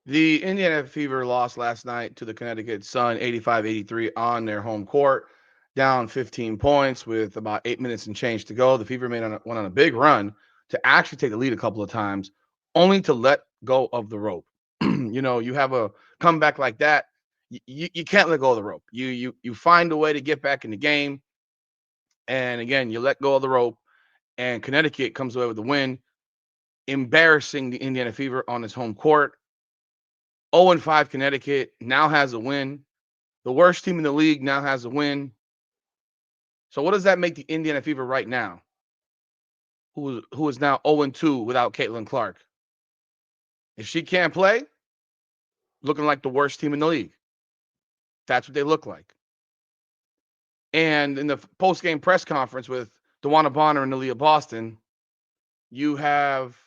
The Indiana Fever lost last night to the Connecticut Sun 85-83 on their home court, down 15 points with about 8 minutes and change to go. The Fever went on a big run to actually take the lead a couple of times, only to let go of the rope. You have a comeback like that, you can't let go of the rope. You find a way to get back in the game, and again, you let go of the rope, and Connecticut comes away with the win, embarrassing the Indiana Fever on its home court. 0-5 Connecticut now has a win. The worst team in the league now has a win. So what does that make the Indiana Fever right now, who is now 0-2 without Caitlin Clark? If she can't play, looking like the worst team in the league. That's what they look like. And in the post-game press conference with DeWanna Bonner and Aaliyah Boston, you have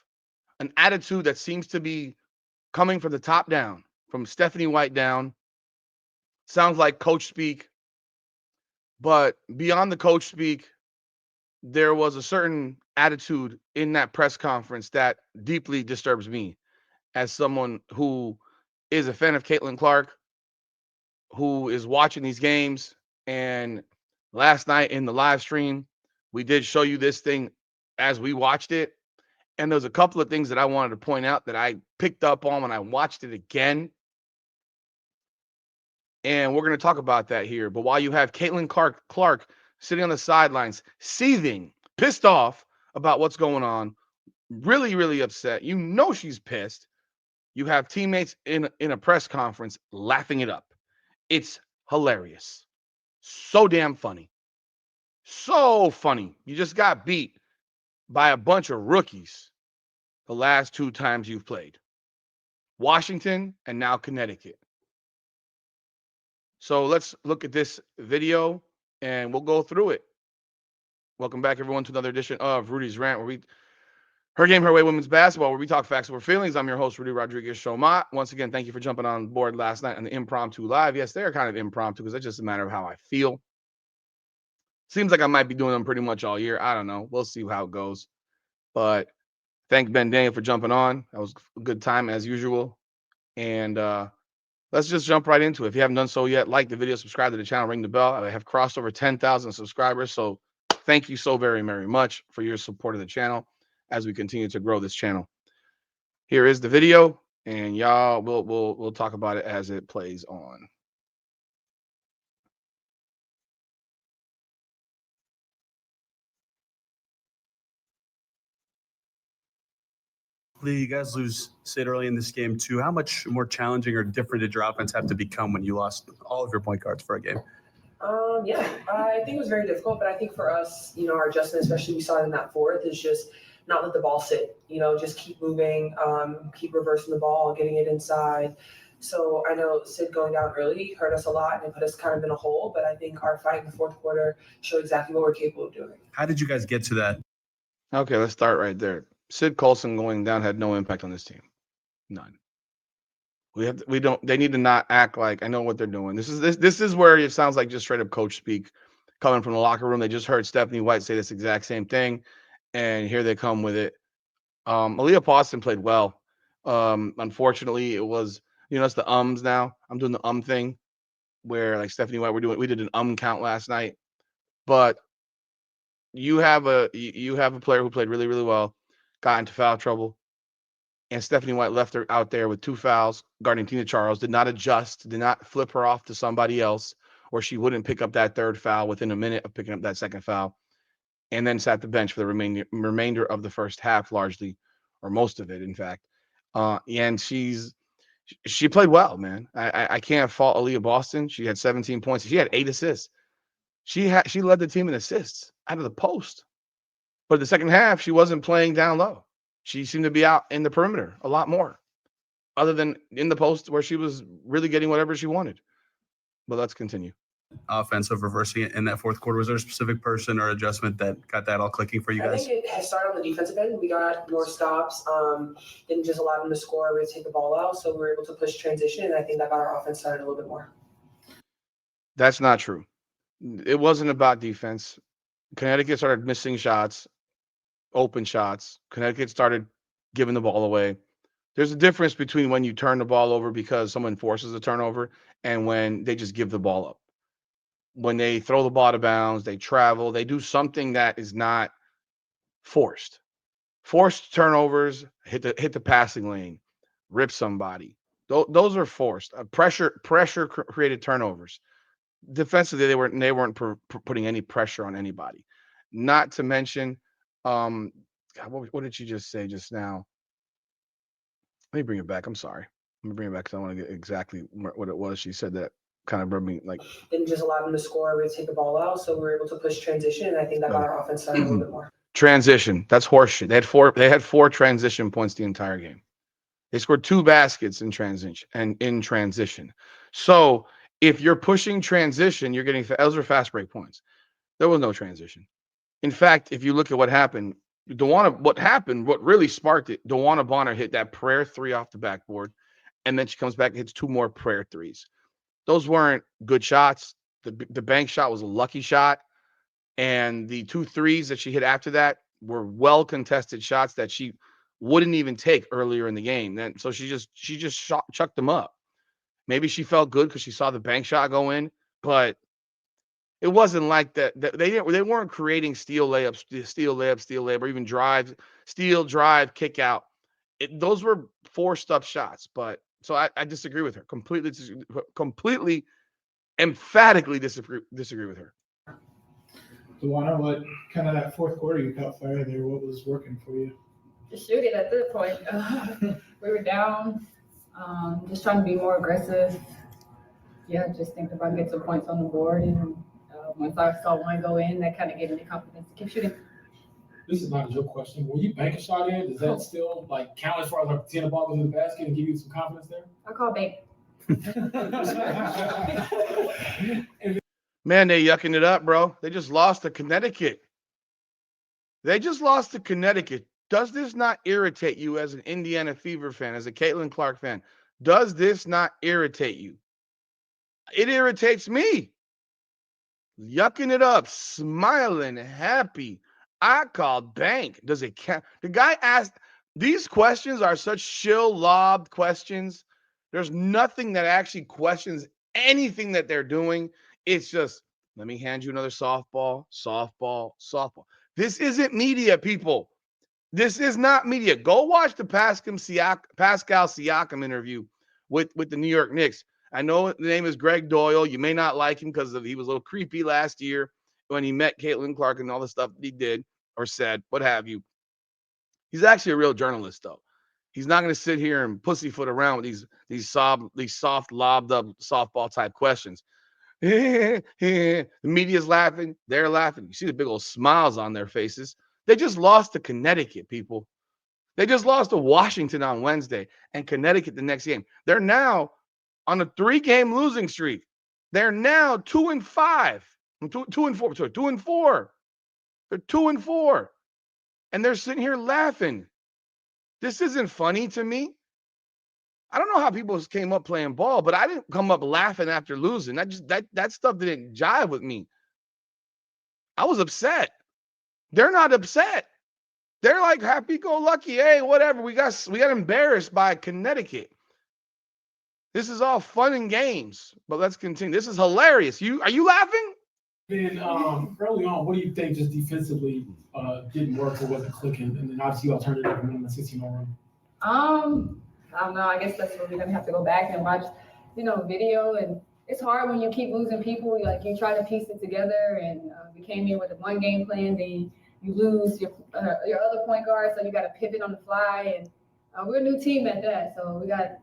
an attitude that seems to be coming from the top down, from Stephanie White down. Sounds like coach speak, but beyond the coach speak, there was a certain attitude in that press conference that deeply disturbs me as someone who is a fan of Caitlin Clark, who is watching these games. And last night in the live stream, we did show you this thing as we watched it. And there's a couple of things that I wanted to point out that I picked up on when I watched it again. And we're going to talk about that here. But while you have Caitlin Clark sitting on the sidelines, seething, pissed off about what's going on, really, really upset. She's pissed. You have teammates in a press conference laughing it up. It's hilarious. So damn funny. So funny. You just got beat by a bunch of rookies the last two times you've played. Washington and now Connecticut. So let's look at this video and we'll go through it. Welcome back, everyone, to another edition of Rudy's Rant, where we her game, her way, women's basketball, where we talk facts over feelings. I'm your host, Rudy Rodriguez Showmat. Once again, thank you for jumping on board last night on the impromptu live. Yes, they're kind of impromptu because it's just a matter of how I feel. Seems like I might be doing them pretty much all year. I don't know. We'll see how it goes. But thank Ben Daniel for jumping on. That was a good time as usual. And let's just jump right into it. If you haven't done so yet, like the video, subscribe to the channel, ring the bell. I have crossed over 10,000 subscribers. So thank you so very, very much for your support of the channel as we continue to grow this channel. Here is the video, and y'all we'll talk about it as it plays on. You guys lose Sid early in this game too. How much more challenging or different did your offense have to become when you lost all of your point guards for a game? Yeah, I think it was very difficult, but I think for us, our adjustment, especially we saw it in that fourth, is just not let the ball sit. Just keep moving, keep reversing the ball, getting it inside. So I know Sid going down early hurt us a lot and it put us kind of in a hole, but I think our fight in the fourth quarter showed exactly what we're capable of doing. How did you guys get to that? Okay, let's start right there. Sid Colson going down had no impact on this team. None. They need to not act like I know what they're doing. This is where it sounds like just straight up coach speak coming from the locker room. They just heard Stephanie White say this exact same thing, and here they come with it. Aaliyah Boston played well. Unfortunately, it was it's the ums now. I'm doing the thing where like Stephanie White we did an count last night, but you have a player who played really, really well, got into foul trouble, and Stephanie White left her out there with 2 fouls guarding Tina Charles, did not adjust, did not flip her off to somebody else, or she wouldn't pick up that third foul within a minute of picking up that second foul, and then sat the bench for the remainder of the first half largely, or most of it, in fact. And she played well, man. I can't fault Aaliyah Boston. She had 17 points. She had 8 assists. She led the team in assists out of the post. But the second half, she wasn't playing down low. She seemed to be out in the perimeter a lot more, other than in the post where she was really getting whatever she wanted. But let's continue. Offensive reversing it in that fourth quarter. Was there a specific person or adjustment that got that all clicking for you guys? I think it started on the defensive end. We got more stops, didn't just allow them to score, we take the ball out, so we were able to push transition, and I think that got our offense started a little bit more. That's not true. It wasn't about defense. Connecticut started missing shots, open shots. Connecticut started giving the ball away. There's a difference between when you turn the ball over because someone forces a turnover and when they just give the ball up. When they throw the ball out of bounds, they travel, they do something that is not forced. Forced turnovers, hit the passing lane, rip somebody. Those are forced. Pressure created turnovers. Defensively, they weren't putting any pressure on anybody. Not to mention, God, what did you just say just now? Let me bring it back. I'm sorry. Let me bring it back because I want to get exactly what it was. She said that kind of rubbed me like. Didn't just allow them to score or take the ball out, so we were able to push transition, and I think that got our offense started a little bit more. Transition. That's horseshit. They had four transition points the entire game. They scored 2 baskets in transition. So if you're pushing transition, you're getting those are fast break points. There was no transition. In fact, if you look at what happened, what really sparked it, DeWanna Bonner hit that prayer 3 off the backboard, and then she comes back and hits 2 more prayer 3s. Those weren't good shots. The bank shot was a lucky shot, and the 2 threes that she hit after that were well contested shots that she wouldn't even take earlier in the game. Then so she just chucked them up. Maybe she felt good because she saw the bank shot go in, but it wasn't like that. They weren't creating steal layup, or even drive, steal, drive, kick out. Those were forced up shots. But so I disagree with her completely, emphatically disagree with her. DeWanna, what kind of that fourth quarter you caught fire there? What was working for you? Just shoot it at that point. We were down, just trying to be more aggressive. Yeah, just thinking about getting some points on the board. And once I saw one go in, that kind of gave me the confidence to keep shooting. This is not a joke question. When you bank a shot in, does that still like count as far as like seeing the ball goes in the basket and give you some confidence there? I call bank. Man, they yucking it up, bro. They just lost to Connecticut. Does this not irritate you as an Indiana Fever fan, as a Caitlin Clark fan? Does this not irritate you? It irritates me. Yucking it up, smiling, happy. I called bank. Does it count? The guy asked, these questions are such shill-lobbed questions. There's nothing that actually questions anything that they're doing. It's just, let me hand you another softball. This isn't media, people. This is not media. Go watch the Pascal Siakam interview with the New York Knicks. I know the name is Greg Doyle. You may not like him because he was a little creepy last year when he met Caitlin Clark and all the stuff he did or said, what have you. He's actually a real journalist, though. He's not going to sit here and pussyfoot around with these soft, lobbed up softball type questions. The media's laughing. They're laughing. You see the big old smiles on their faces. They just lost to Connecticut, people. They just lost to Washington on Wednesday and Connecticut the next game. They're now on a 3-game losing streak. They're now 2-5. 2-4. Sorry, 2-4. They're 2-4. And they're sitting here laughing. This isn't funny to me. I don't know how people came up playing ball, but I didn't come up laughing after losing. That stuff didn't jive with me. I was upset. They're not upset. They're like happy-go-lucky. Hey, whatever. We got embarrassed by Connecticut. This is all fun and games, but let's continue. This is hilarious. Are you laughing? Then early on, what do you think just defensively didn't work or wasn't clicking? And then obviously y'all turned it up and won the 16-0 run. I don't know. I guess that's where we're gonna have to go back and watch, video. And it's hard when you keep losing people. You try to piece it together. And we came in with a 1-game plan. Then you lose your other point guard, so you got to pivot on the fly. And we're a new team at that, so we got.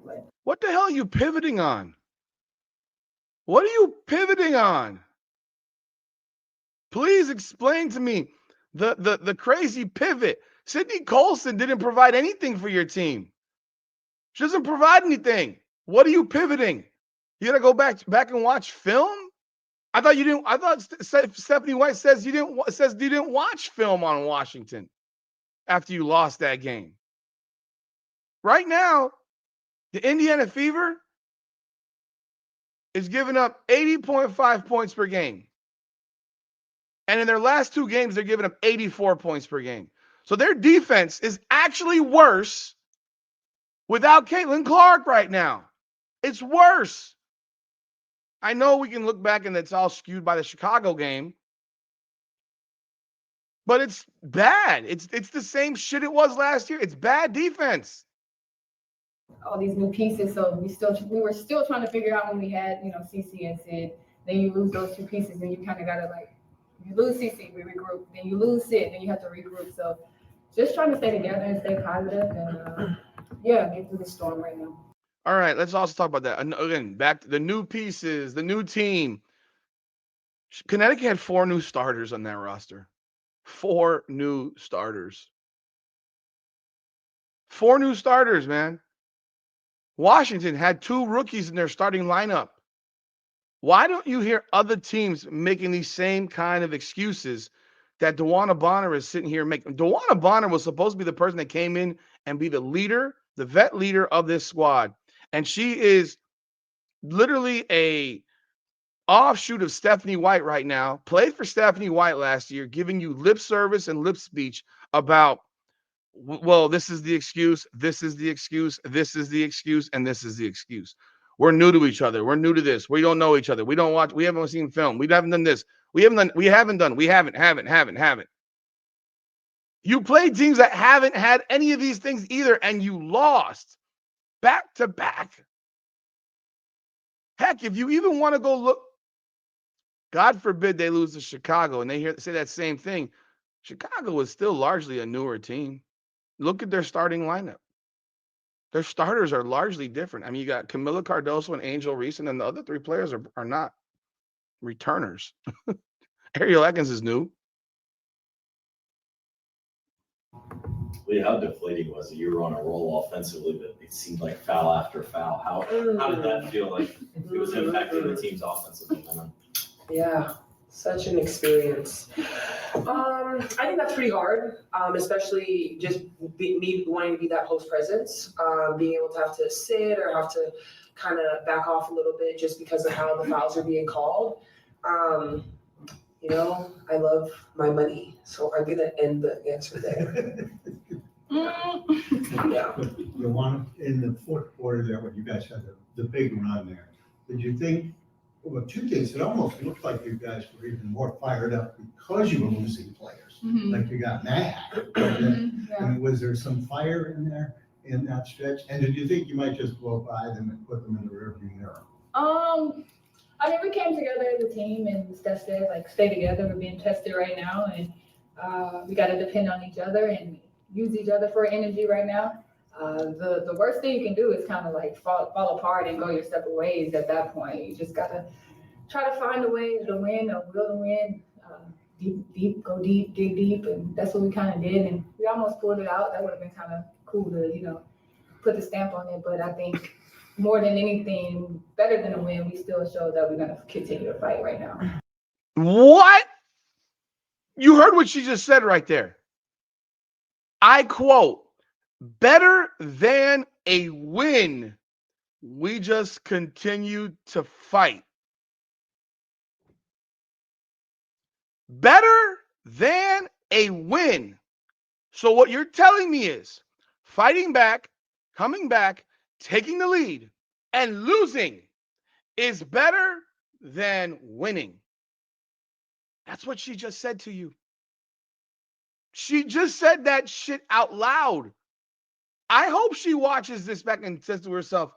What the hell are you pivoting on? What are you pivoting on? Please explain to me the crazy pivot. Sydney Colson didn't provide anything for your team. She doesn't provide anything. What are you pivoting? You gotta go back and watch film? I thought you didn't. I thought Stephanie White says you didn't watch film on Washington after you lost that game. Right now, the Indiana Fever is giving up 80.5 points per game. And in their last 2 games, they're giving up 84 points per game. So their defense is actually worse without Caitlin Clark right now. It's worse. I know we can look back and it's all skewed by the Chicago game, but it's bad. It's the same shit it was last year. It's bad defense. All these new pieces, so we were still trying to figure out when we had, CC and Sid. Then you lose those two pieces, and you kind of gotta you lose CC, we regroup. Then you lose Sid, then you have to regroup. So just trying to stay together and stay positive, and get through the storm right now. All right, let's also talk about that. And again, back to the new pieces, the new team. Connecticut had 4 new starters on that roster. 4 new starters. 4 new starters, man. Washington had 2 rookies in their starting lineup. Why don't you hear other teams making these same kind of excuses that DeWanna Bonner is sitting here making? DeWanna Bonner was supposed to be the person that came in and be the leader, the vet leader of this squad. And she is literally a offshoot of Stephanie White right now. Played for Stephanie White last year, giving you lip service and lip speech about, well, this is the excuse, this is the excuse, this is the excuse, and this is the excuse. We're new to each other. We're new to this. We don't know each other. We don't watch. We haven't seen film. We haven't done this. We haven't. You play teams that haven't had any of these things either, and you lost back to back. Heck, if you even want to go look, God forbid they lose to Chicago and they say that same thing. Chicago is still largely a newer team. Look at their starting lineup. Their starters are largely different. I mean, you got Camila Cardoso and Angel Reese, and then the other 3 players are not returners. Ariel Atkins is new. Lee, how deflating was it? You were on a roll offensively, but it seemed like foul after foul. How did that feel like it was impacting the team's offensive momentum? Yeah, such an experience. I think that's pretty hard, especially just me wanting to be that host presence, being able to have to sit or have to kind of back off a little bit just because of how the fouls are being called. I love my money, so I'm gonna end the answer there. Yeah. The one in the fourth quarter there, when you guys had the big run there, did you think, well, 2 things, it almost looked like you guys were even more fired up because you were losing players, like you got mad. I mean, was there some fire in there in that stretch? And did you think you might just blow by them and put them in the rearview mirror? I mean, we came together as a team, and Steph said, stay together. We're being tested right now, and we got to depend on each other and use each other for energy right now. The worst thing you can do is kind of fall apart and go your separate ways at that point. You just got to try to find a way to win, a will to win, go deep, dig deep, and that's what we kind of did, and we almost pulled it out. That would have been kind of cool to, put the stamp on it, but I think more than anything, better than a win, we still show that we're going to continue to fight right now. What? You heard what she just said right there. I quote, better than a win. We just continue to fight. Better than a win. So what you're telling me is fighting back, coming back, taking the lead, and losing is better than winning. That's what she just said to you. She just said that shit out loud. I hope she watches this back and says to herself,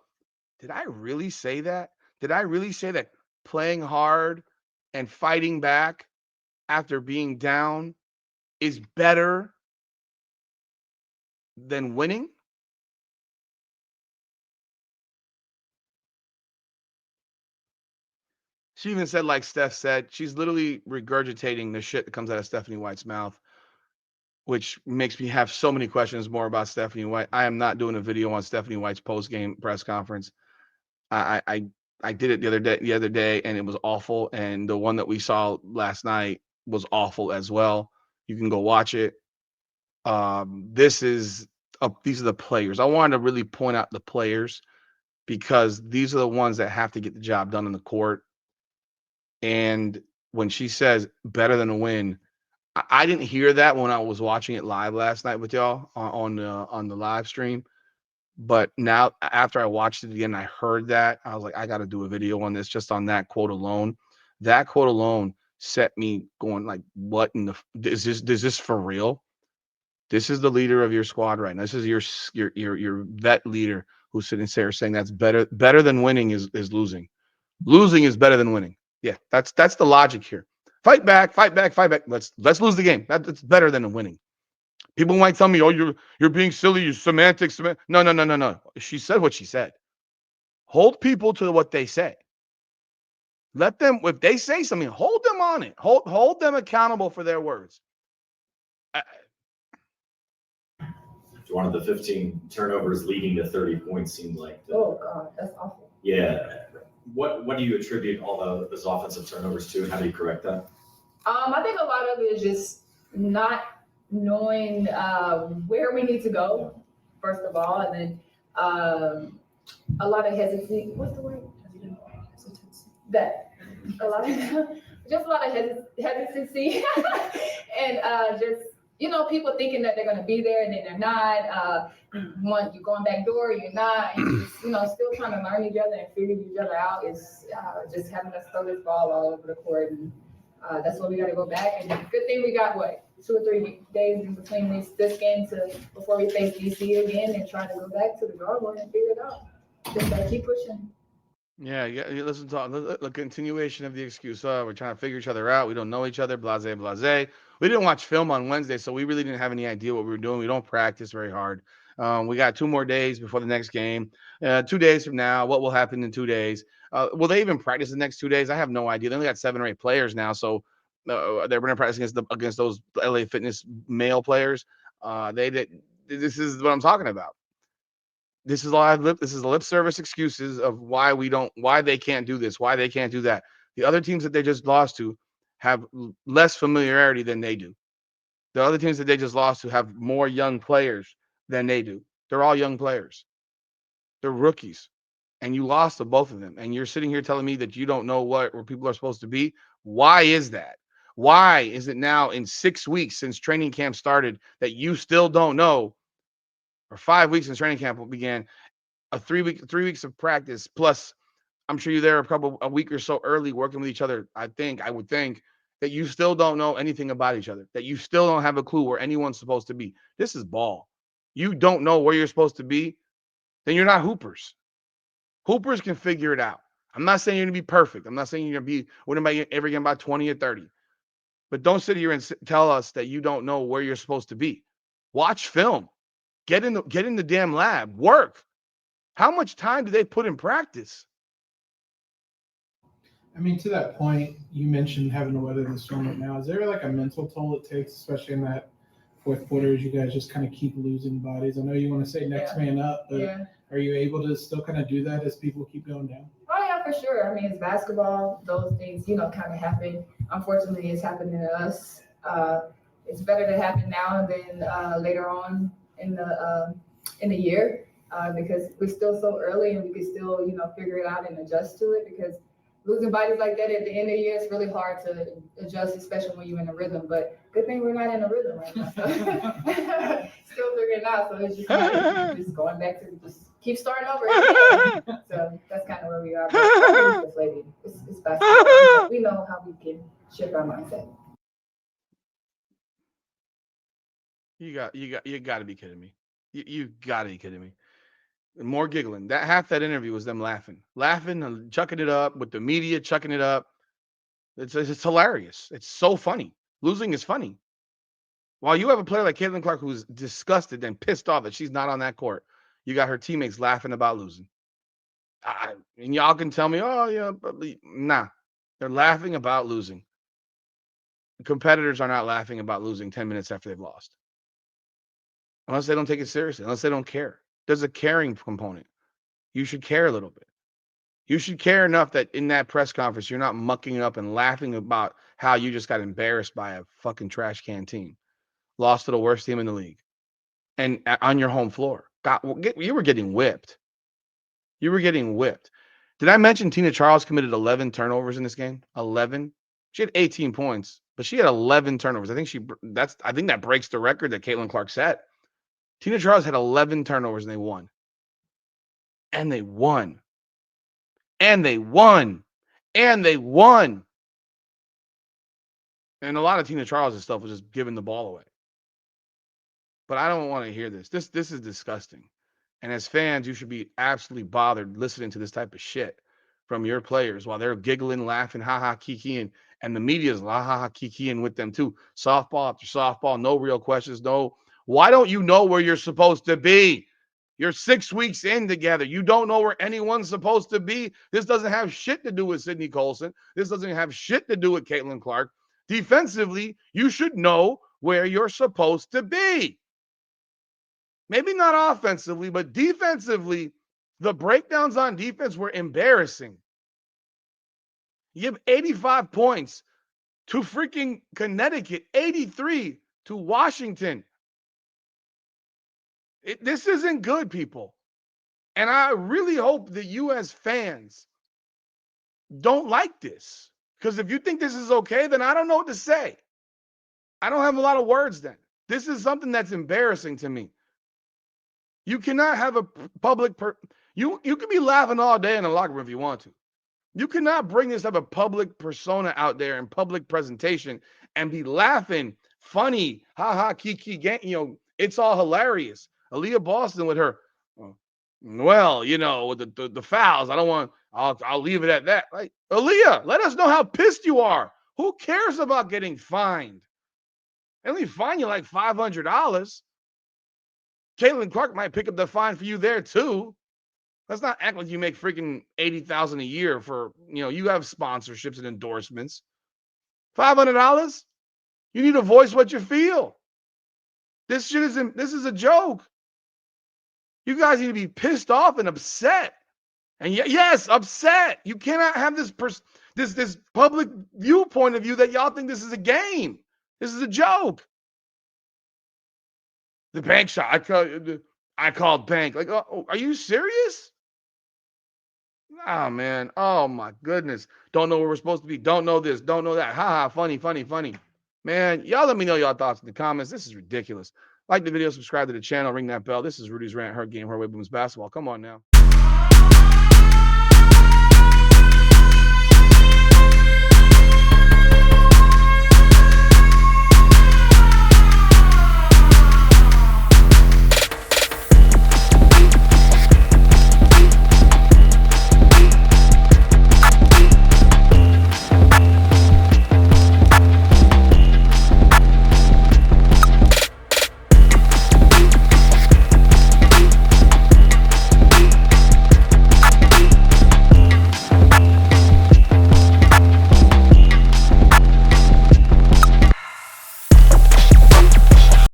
did I really say that? Did I really say that playing hard and fighting back after being down is better than winning? She even said, like Steph said, she's literally regurgitating the shit that comes out of Stephanie White's mouth, which makes me have so many questions more about Stephanie White. I am not doing a video on Stephanie White's post-game press conference. I did it the other day, and it was awful. And the one that we saw last night was awful as well. You can go watch it. These are the players. I wanted to really point out the players because these are the ones that have to get the job done in the court. And when she says better than a win, I didn't hear that when I was watching it live last night with y'all on the live stream. But now, after I watched it again, I heard that. I was like, I got to do a video on this just on that quote alone. That quote alone set me going like, what in the is this for real? This is the leader of your squad right now. This is your vet leader who's sitting there saying that's better than winning is losing. Losing is better than winning. Yeah, that's the logic here. Fight back, fight back, fight back. Let's lose the game. That's better than winning. People might tell me, "Oh, you're being silly. You're semantics." No, no, no, no, no. She said what she said. Hold people to what they say. Let them, if they say something, hold them on it. Hold them accountable for their words. One of the 15 turnovers leading to 30 points seemed like. Oh God, that's awful. Yeah. What do you attribute all those offensive turnovers to, and how do you correct that? I think a lot of it is just not knowing where we need to go, first of all, and then a lot of hesitancy. What's the word? That a lot of just a lot of hesitancy, and just people thinking that they're going to be there and then they're not. You're going back door, you're not, and just still trying to learn each other and figure each other out is just having us throw this ball all over the court, and that's why we got to go back. And good thing we got 2 or 3 days in between this game before we face DC again and try to go back to the drawing board and figure it out. Just gotta keep pushing. Yeah, you listen to the continuation of the excuse. We're trying to figure each other out. We don't know each other. Blase, blase. We didn't watch film on Wednesday, so we really didn't have any idea what we were doing. We don't practice very hard. We got 2 more days before the next game. 2 days from now, what will happen in 2 days? Will they even practice the next 2 days? I have no idea. They only got 7 or 8 players now, so they're going to practice against those LA Fitness male players. This is what I'm talking about. This is the lip service excuses of why they can't do this, why they can't do that. The other teams that they just lost to have less familiarity than they do. The other teams that they just lost to have more young players than they do. They're all young players. They're rookies. And you lost to both of them. And you're sitting here telling me that you don't know where people are supposed to be. Why is that? Why is it now in 6 weeks since training camp started that you still don't know, or 5 weeks since training camp began, a 3 weeks of practice, plus I'm sure you're there a week or so early working with each other. I would think that you still don't know anything about each other, that you still don't have a clue where anyone's supposed to be. This is ball. You don't know where you're supposed to be, then you're not hoopers. Hoopers can figure it out. I'm not saying you're going to be perfect. I'm not saying you're going to be winning by every game by 20 or 30. But don't sit here and tell us that you don't know where you're supposed to be. Watch film. Get in the damn lab. Work. How much time do they put in practice? I mean, to that point, you mentioned having to weather the storm right now. Is there like a mental toll it takes, especially in that fourth quarter, as you guys just kind of keep losing bodies? I know you want to say next man up, but are you able to still kind of do that as people keep going down? Oh yeah, for sure. I mean, it's basketball; those things, kind of happen. Unfortunately, it's happening to us. It's better to happen now than later on in the year because we're still so early and we can still, figure it out and adjust to it. Because losing bodies like that at the end of the year, it's really hard to adjust, especially when you're in a rhythm. But good thing we're not in a rhythm right now. So. Still figuring it out. So it's just going back to just keep starting over again. So that's kind of where we are. But it's basketball. We know how we can shift our mindset. You got to be kidding me. You got to be kidding me. More giggling. That interview was them laughing and chucking it up with the media, chucking it up. It's hilarious. It's so funny. Losing is funny. While you have a player like Caitlin Clark who's disgusted and pissed off that she's not on that court, you got her teammates laughing about losing. And y'all can tell me, oh yeah, but nah, they're laughing about losing. Competitors are not laughing about losing 10 minutes after they've lost. Unless they don't take it seriously, unless they don't care. There's a caring component. You should care a little bit. You should care enough that in that press conference, you're not mucking up and laughing about how you just got embarrassed by a fucking trash can team. Lost to the worst team in the league. And on your home floor. You were getting whipped. You were getting whipped. Did I mention Tina Charles committed 11 turnovers in this game? 11. She had 18 points, but she had 11 turnovers. I think that breaks the record that Caitlin Clark set. Tina Charles had 11 turnovers and they won. And they won. And they won. And they won. And a lot of Tina Charles and stuff was just giving the ball away. But I don't want to hear this. This is disgusting. And as fans, you should be absolutely bothered listening to this type of shit from your players while they're giggling, laughing, ha kikiing, and the media's ha kikiing with them too. Softball after softball, no real questions, no. Why don't you know where you're supposed to be? You're 6 weeks in together. You don't know where anyone's supposed to be. This doesn't have shit to do with Sydney Colson. This doesn't have shit to do with Caitlin Clark. Defensively, you should know where you're supposed to be. Maybe not offensively, but defensively, the breakdowns on defense were embarrassing. You give 85 points to freaking Connecticut, 83 to Washington. This isn't good, people. And I really hope that you as fans don't like this. Because if you think this is okay, then I don't know what to say. I don't have a lot of words then. This is something that's embarrassing to me. You cannot have a public you can be laughing all day in the locker room if you want to. You cannot bring this type of public persona out there in public presentation and be laughing, funny, kiki, it's all hilarious. Aaliyah Boston with her, well, with the fouls, I'll leave it at that. Like, Aaliyah, let us know how pissed you are. Who cares about getting fined? They only fine you like $500. Caitlin Clark might pick up the fine for you there too. Let's not act like you make freaking $80,000 a year for, you have sponsorships and endorsements. $500? You need to voice what you feel. This is a joke. You guys need to be pissed off and upset. And yes, upset. You cannot have this public viewpoint of you that y'all think this is a game. This is a joke. The bank shot. I called bank. Like, oh, are you serious? Oh, man. Oh, my goodness. Don't know where we're supposed to be. Don't know this. Don't know that. Ha. Funny. Man, y'all let me know y'all thoughts in the comments. This is ridiculous. Like the video, subscribe to the channel, ring that bell. This is Rudy's Rant, Her Game, Her Way, Women's Basketball. Come on now.